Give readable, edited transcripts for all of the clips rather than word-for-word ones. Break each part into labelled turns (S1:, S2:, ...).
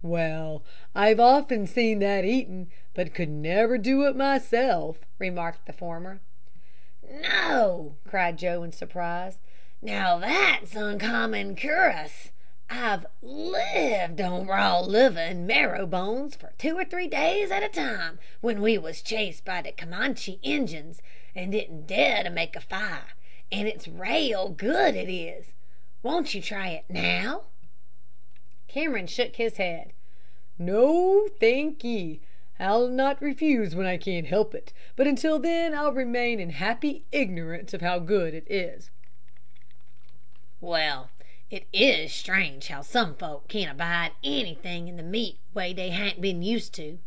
S1: "Well, I've often seen that eaten, but could never do it myself," remarked the former.
S2: "No!" cried Joe in surprise. "Now that's uncommon curious. I've lived on raw liver and marrow bones for 2 or 3 days at a time when we was chased by the Comanche Injuns and didn't dare to make a fire, and it's rail good it is. Won't you try it now?"
S1: Cameron shook his head. "No, thank ye. I'll not refuse when I can't help it, but until then I'll remain in happy ignorance of how good it is."
S2: "Well, it is strange how some folk can't abide anything in the meat way they hain't been used to.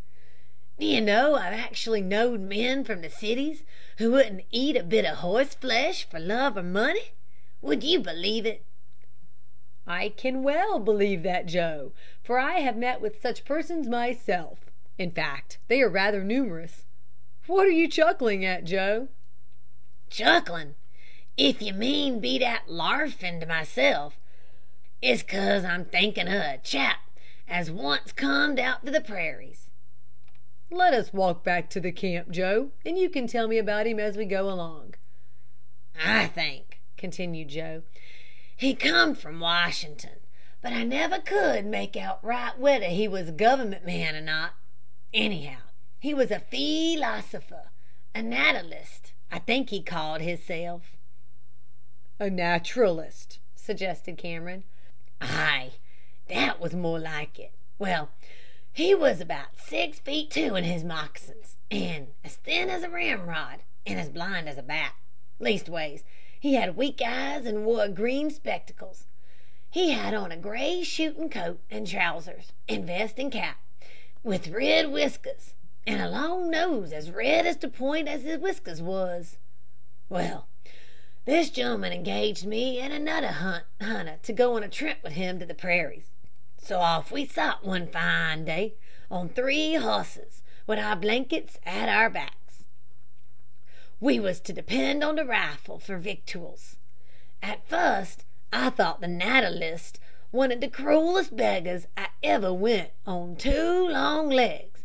S2: Do you know I've actually knowed men from the cities who wouldn't eat a bit of horse flesh for love or money? Would you believe it?"
S1: "I can well believe that, Joe, for I have met with such persons myself. In fact, they are rather numerous. What are you chuckling at, Joe?"
S2: "Chucklin'? If you mean be that larfin' to myself, it's 'cause I'm thinkin' of a chap as once comed out to the prairies."
S1: "Let us walk back to the camp, Joe, and you can tell me about him as we go along."
S2: "I think," continued Joe, "he come from Washington, but I never could make out right whether he was a government man or not. Anyhow, he was a philosopher, a naturalist, I think he called hisself."
S1: "A naturalist," suggested Cameron.
S2: "Aye, that was more like it. Well, he was about 6 feet 2 in his moccasins, and as thin as a ramrod, and as blind as a bat. Leastways, he had weak eyes and wore green spectacles. He had on a gray shooting coat and trousers, and vest and cap, with red whiskers, and a long nose as red as the point as his whiskers was. Well, this gentleman engaged me and another hunter to go on a trip with him to the prairies. So off we sot one fine day on 3 horses, with our blankets at our backs. We was to depend on the rifle for victuals. At first I thought the naturalist one of the cruelest beggars I ever went on 2 long legs,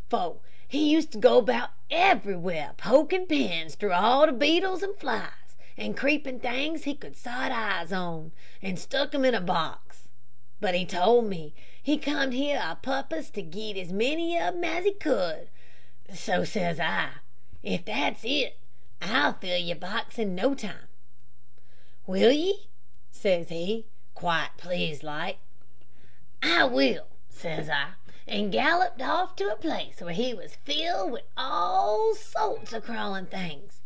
S2: for he used to go about everywhere poking pins through all the beetles and flies and creeping things he could sot eyes on, and stuck 'em in a box. But he told me he comed here a purpose to git as many of 'em as he could. So says I, if that's it, I'll fill your box in no time. Will ye? Says he, quite pleased like. I will, says I, and galloped off to a place where he was filled with all sorts of crawling things.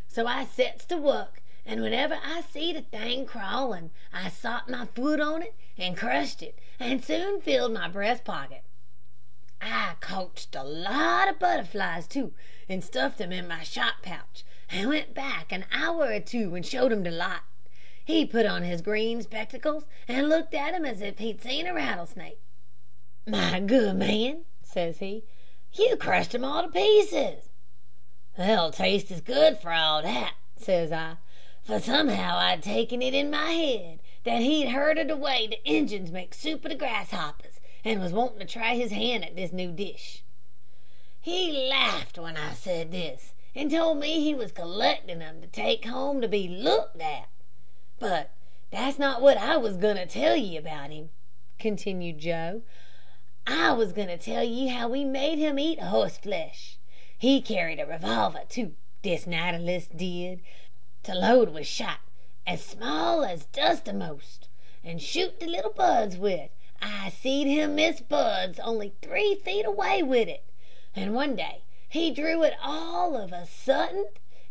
S2: So I sets to work, and whenever I seed a thing crawling, I sot my foot on it and crushed it, and soon filled my breast pocket. I coached a lot of butterflies too, and stuffed them in my shot pouch, and went back an hour or 2 and showed him the lot. He put on his green spectacles and looked at 'em as if he'd seen a rattlesnake. 'My good man,' says he, 'you crushed 'em all to pieces.' 'They'll taste as good for all that,' says I, for somehow I'd taken it in my head that he'd heard of the way the Injuns make soup of the grasshoppers, and was wanting to try his hand at this new dish. He laughed when I said this, and told me he was collecting 'em to take home to be looked at. But that's not what I was goin' to tell ye about him," continued Joe. "I was goin' to tell ye how we made him eat horse flesh. He carried a revolver, too, this naturalist did, to load with shot as small as dust a'most, and shoot the little birds with. I seed him miss birds only 3 feet away with it, and one day he drew it all of a sudden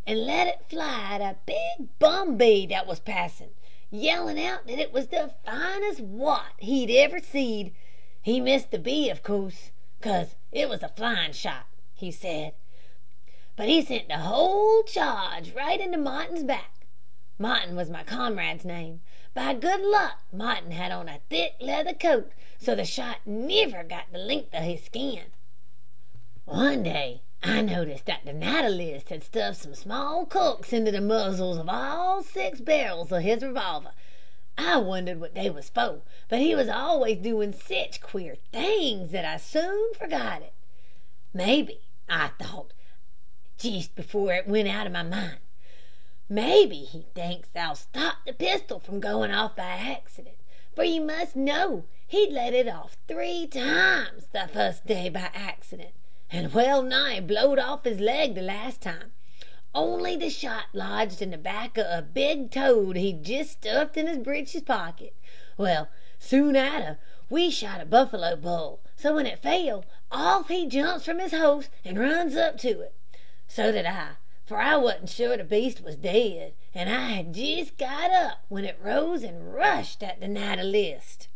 S2: and let it fly at a big bumblebee that was passing, yelling out that it was the finest wat he'd ever seed. He missed the bee, of course, 'cause it was a flying shot, he said, but he sent the whole charge right into Martin's back. Martin was my comrade's name. By good luck Martin had on a thick leather coat, so the shot never got the length of his skin. One day I noticed that the naturalist had stuffed some small corks into the muzzles of all 6 barrels of his revolver, I wondered what they was for, but he was always doing sich queer things that I soon forgot it. Maybe, I thought, just before it went out of my mind, maybe he thinks I'll stop the pistol from going off by accident, for you must know he'd let it off 3 times the first day by accident, and well nigh blowed off his leg the last time. Only the shot lodged in the back of a big toad he'd just stuffed in his breeches pocket. Well, soon arter, we shot a buffalo bull, so when it fell, off he jumps from his horse and runs up to it. So did I, for I wasn't sure the beast was dead, and I had just got up when it rose and rushed at the naturalist.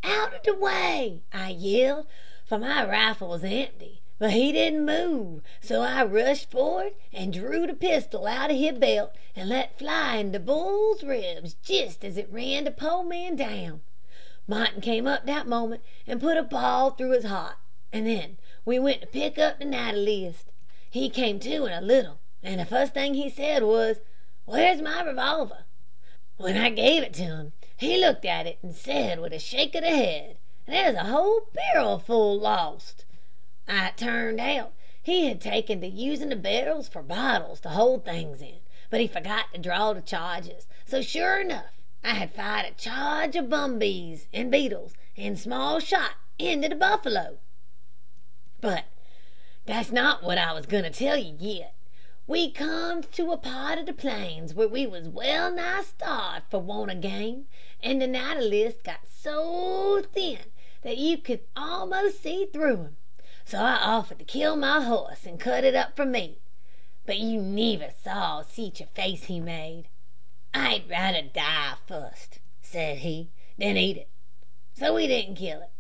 S2: "Out of the way!" I yelled, for my rifle was empty. But he didn't move, so I rushed forward and drew the pistol out of his belt and let fly in the bull's ribs just as it ran the poor man down. Martin came up that moment and put a ball through his heart, and then we went to pick up the naturalist. He came to in a little, and the first thing he said was, "Where's my revolver?" When I gave it to him, he looked at it and said with a shake of the head, "There's a whole barrel full lost." It turned out he had taken to using the barrels for bottles to hold things in, but he forgot to draw the charges, so sure enough I had fired a charge of bumbees and beetles and small shot into the buffalo. But that's not what I was going to tell you yet. We come to a part of the plains where we was well nigh starved for want of game, and the naturalist got so thin that you could almost see through him. So I offered to kill my horse and cut it up for meat. But you never saw such a face he made. "I'd rather die first," said he, "than eat it." So we didn't kill it.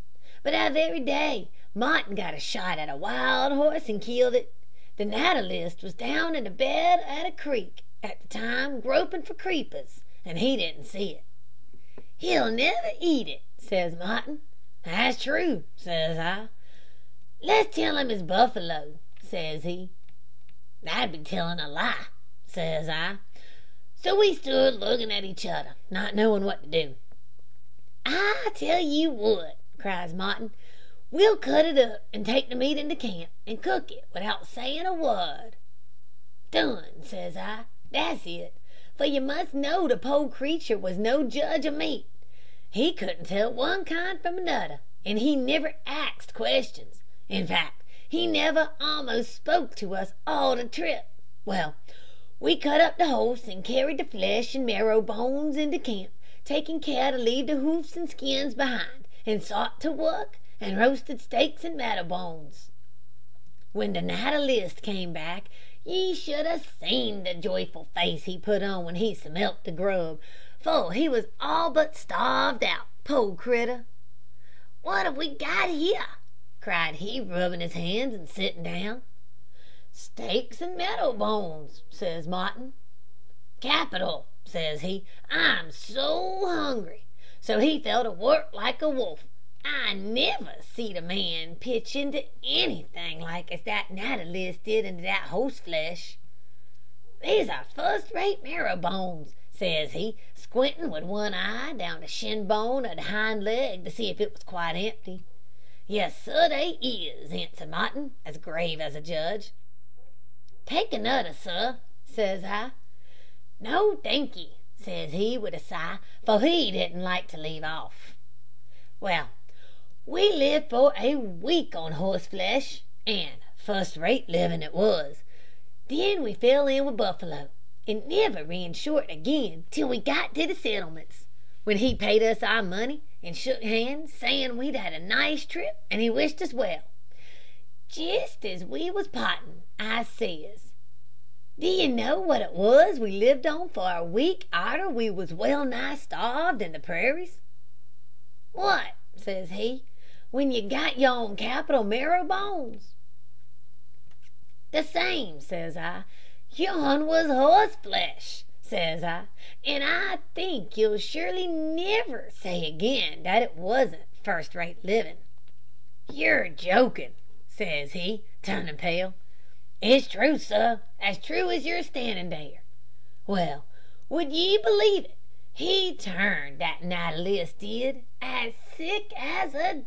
S2: But that very day Martin got a shot at a wild horse and killed it. The naturalist was down in the bed at a creek at the time groping for creepers, and he didn't see it. "He'll never eat it," says Martin. "That's true," says I. "Let's tell him it's buffalo," says he. "That'd be telling a lie," says I. So we stood looking at each other, not knowing what to do. "I tell you what," cries Martin, "we'll cut it up and take the meat into camp and cook it without saying a word." "Done," says I. "That's it, for you must know the poor creature was no judge of meat. He couldn't tell one kind from another, and he never asked questions. In fact, he never almost spoke to us all the trip. Well, we cut up the horse and carried the flesh and marrow bones into camp, taking care to leave the hoofs and skins behind, and sought to work and roasted steaks and marrow bones. When the naturalist came back, ye should have seen the joyful face he put on when he smelt the grub, for he was all but starved out, poor critter. "What have we got here?" cried he, rubbing his hands and sitting down. "Steaks and marrow bones," says Martin. "Capital," says he. "I'm so hungry." So he fell to work like a wolf. I never seed a man pitch into anything like as that naturalist did into that horse flesh. "These are first-rate marrow bones," says he, squinting with one eye down the shin bone of the hind leg to see if it was quite empty. "Yes, sir, they is," answered Martin, as grave as a judge. "Take another, sir," says I. "No, thank ye," says he with a sigh, for he didn't like to leave off. Well, we lived for a week on horse flesh, and first-rate living it was. Then we fell in with buffalo, and never ran short again till we got to the settlements, when he paid us our money and shook hands, saying we'd had a nice trip and he wished us well. Just as we was parting, I says, "Do you know what it was we lived on for a week arter we was well nigh starved in the prairies?" "What?" says he. "When you got your own capital marrow bones." "The same," says I. "Yourn was horse flesh," says I, "and I think you'll surely never say again that it wasn't first-rate living." "You're joking," says he, turning pale. "It's true, sir, as true as you're standing there." Well, would ye believe it? He turned, that Nautilus did, as sick as a